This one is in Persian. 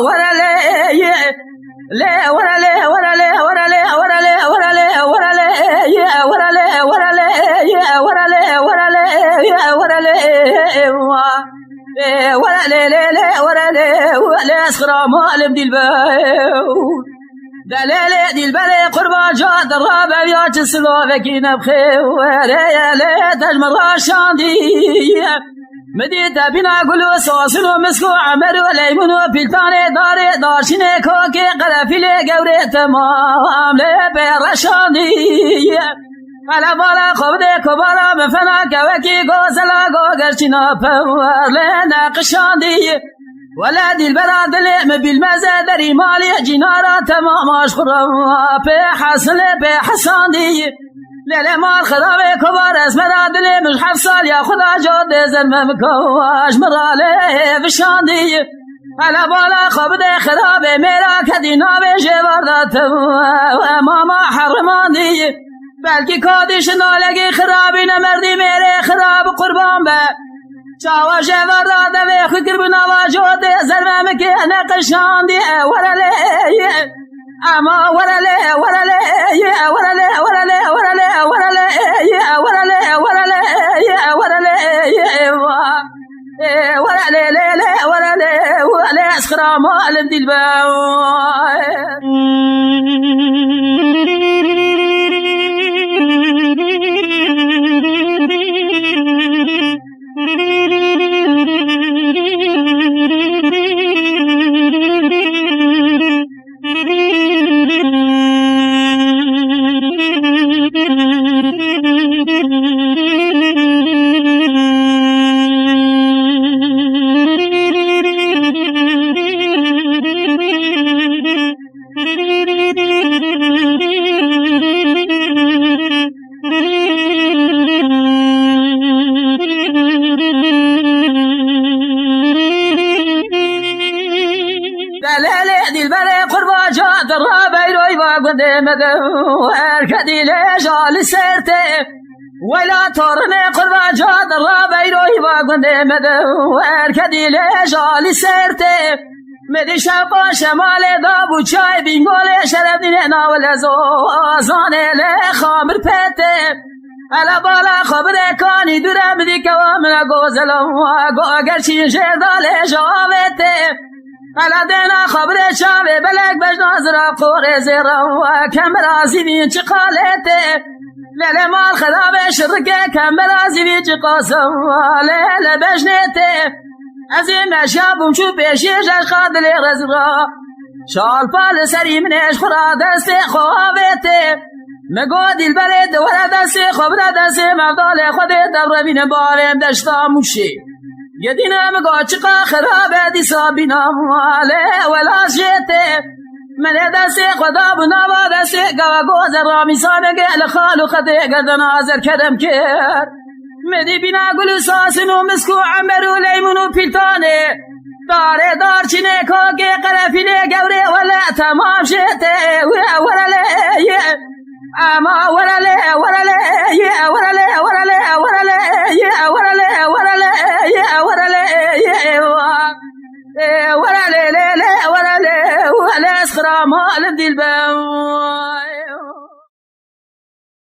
ورا لي لا ورا لي ورا لي ورا لي ورا لي ورا لي ورا لي ورا لي ورا لي ورا لي ورا لي ورا لي ورا لي لا ورا لي ولا اسخرا مال بدي الباو دلالي دي البلي قربا جاد الرابع يا تسلوفكي نبخي ولا لا تجمر راشاندي مديتا بنا قلو سوسنو مسكو عمرو ليمنو بلتاني داري دارشني كوكي قرفلي قوري تمام لبي راشاندي على بالا خبدي كبارا مفنا كوكي غوزلا غوغرشنا فور لنا قشاندي ولادي البلاد اللي بالمزادري مالي جنارة تمام اشخرا بحسن بحساندي لا مال خرابي كبار اسمراد اللي مش حفصال يا خدا جود زلمة مكواش مرالي بشاندي على بالا خبدي خرابي ميرا كدينا بجبردات وماما حرماندي بلكي كادش نالگي خرابي نمردي ميري خراب قربان به چاوا جبردات به خکر بنا جود زلمة مكي انا قشاندي ولا لي اما ولا لي ولا لي ولا لي ولا لي ولا لي ولا لي ولا لي ولا لي ولا لي ولا لي لا ولا لي ولا اسخرا مال بدي الباو دلالي البلي قربا جاد الرابع رويبا قدمدو اركدي ليجال سيرتي ولا تورني قربا جاد الرابع رويبا قدمدو اركدي ليجال سيرتي مدي شبا شمالي دابو چاي بينگولي شرفدين ناول زوزاني لخامر پته على بالا خبره كاني دوره مدي كوامنا غوزلو اگرچی جردال جاوته على دينا خبره شابه بلك بجنازرا قوري زيرا وكامرازي بين چقالته ليلة مال خرابه شركه كامرازي بين چقاسم ليلة بجنته ازيم شابم شو بيشيش اشقاد لي رزقا شال فال سري منش خرا دستي خوابته مقود البلد ولا دستي خبره دستي مفضال خودي دبر بين بارين دشتا موشي يدينا مقود چقا خرابه دي صابينا مواله ولا شيته من دستي خدا بنابا دستي قوى قوز الرامي صانق لخالو خطي قدن عزر كدم كير مدي بنا قلو ساسنو مسكو عمرو ليمونو بيلتاني داري دار چنه كوكي قرفيني قوري ولا تمام شيته ولا لي اما ولا لي